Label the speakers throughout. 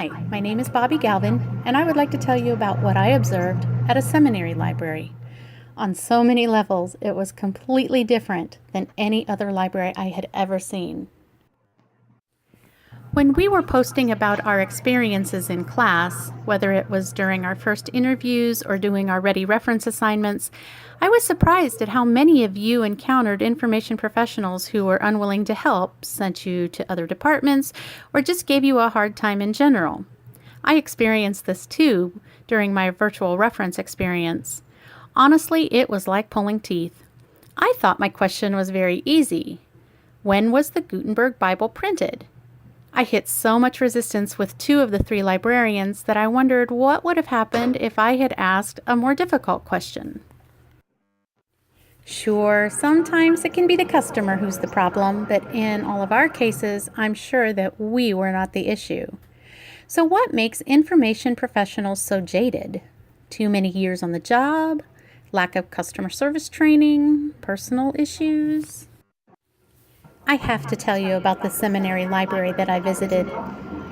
Speaker 1: Hi, my name is Bobby Galvin, and I would like to tell you about what I observed at a seminary library. On so many levels, it was completely different than any other library I had ever seen. When we were posting about our experiences in class, whether it was during our first interviews or doing our ready reference assignments, I was surprised at how many of you encountered information professionals who were unwilling to help, sent you to other departments, or just gave you a hard time in general. I experienced this too during my virtual reference experience. Honestly, it was like pulling teeth. I thought my question was very easy. When was the Gutenberg Bible printed? I hit so much resistance with two of the three librarians that I wondered what would have happened if I had asked a more difficult question. Sure, sometimes it can be the customer who's the problem, but in all of our cases, I'm sure that we were not the issue. So what makes information professionals so jaded? Too many years on the job? Lack of customer service training? Personal issues? I have to tell you about the seminary library that I visited.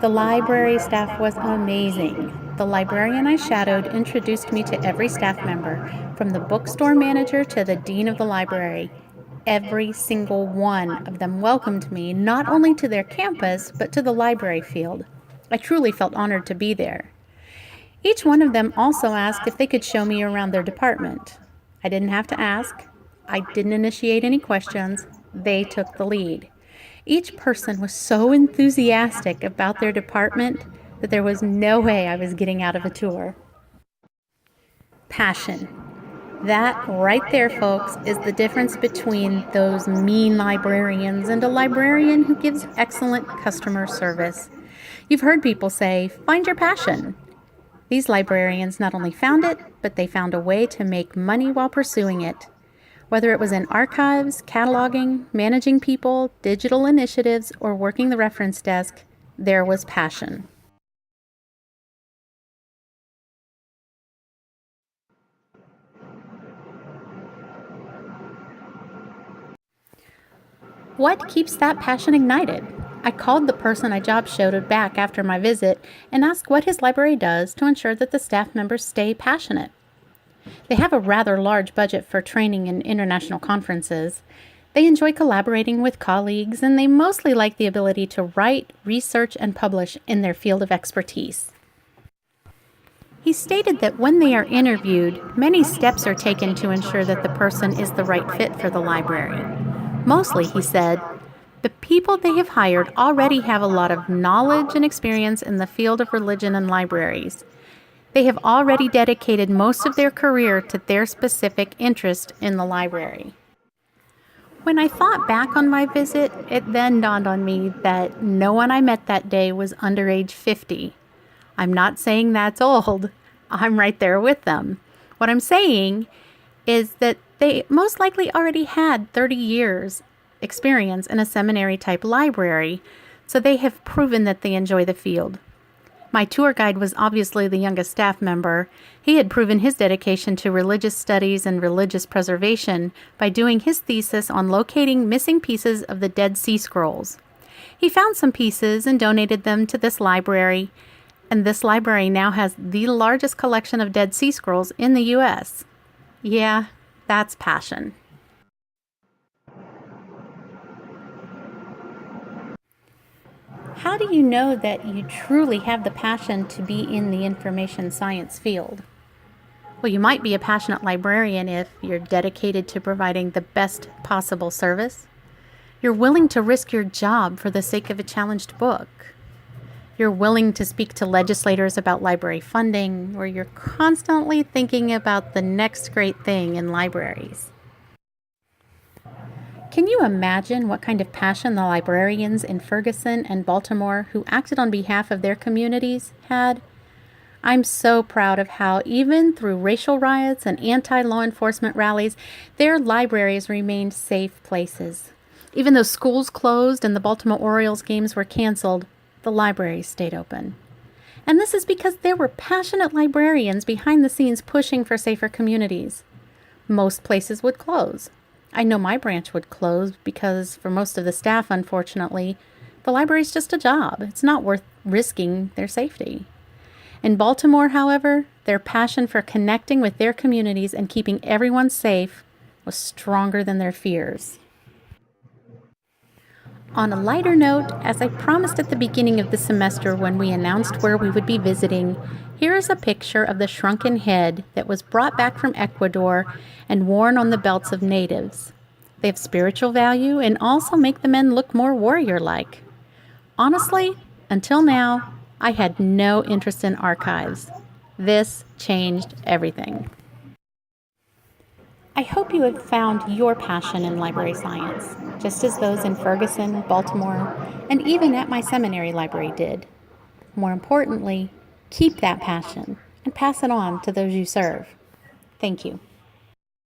Speaker 1: The library staff was amazing. The librarian I shadowed introduced me to every staff member, from the bookstore manager to the dean of the library. Every single one of them welcomed me not only to their campus, but to the library field. I truly felt honored to be there. Each one of them also asked if they could show me around their department. I didn't have to ask. I didn't initiate any questions. They took the lead. Each person was so enthusiastic about their department that there was no way I was getting out of a tour. Passion. That right there, folks, is the difference between those mean librarians and a librarian who gives excellent customer service. You've heard people say, find your passion. These librarians not only found it, but they found a way to make money while pursuing it. Whether it was in archives, cataloging, managing people, digital initiatives, or working the reference desk, there was passion. What keeps that passion ignited? I called the person I job shadowed back after my visit and asked what his library does to ensure that the staff members stay passionate. They have a rather large budget for training and international conferences. They enjoy collaborating with colleagues, and they mostly like the ability to write, research, and publish in their field of expertise. He stated that when they are interviewed, many steps are taken to ensure that the person is the right fit for the library. Mostly, he said, the people they have hired already have a lot of knowledge and experience in the field of religion and libraries. They have already dedicated most of their career to their specific interest in the library. When I thought back on my visit, it then dawned on me that no one I met that day was under age 50. I'm not saying that's old. I'm right there with them. What I'm saying is that they most likely already had 30 years experience in a seminary-type library, so they have proven that they enjoy the field. My tour guide was obviously the youngest staff member. He had proven his dedication to religious studies and religious preservation by doing his thesis on locating missing pieces of the Dead Sea Scrolls. He found some pieces and donated them to this library, and this library now has the largest collection of Dead Sea Scrolls in the U.S. Yeah, that's passion. How do you know that you truly have the passion to be in the information science field? Well, you might be a passionate librarian if you're dedicated to providing the best possible service. You're willing to risk your job for the sake of a challenged book. You're willing to speak to legislators about library funding, or you're constantly thinking about the next great thing in libraries. Can you imagine what kind of passion the librarians in Ferguson and Baltimore who acted on behalf of their communities had? I'm so proud of how, even through racial riots and anti-law enforcement rallies, their libraries remained safe places. Even though schools closed and the Baltimore Orioles games were canceled, the libraries stayed open. And this is because there were passionate librarians behind the scenes pushing for safer communities. Most places would close. I know my branch would close because for most of the staff, unfortunately, The library's just a job. It's not worth risking their safety. In Baltimore, however, their passion for connecting with their communities and keeping everyone safe was stronger than their fears. On a lighter note, as I promised at the beginning of the semester when we announced where we would be visiting, here is a picture of the shrunken head that was brought back from Ecuador and worn on the belts of natives. They have spiritual value and also make the men look more warrior-like. Honestly, until now, I had no interest in archives. This changed everything. I hope you have found your passion in library science, just as those in Ferguson, Baltimore, and even at my seminary library did. More importantly, keep that passion and pass it on to those you serve. Thank you.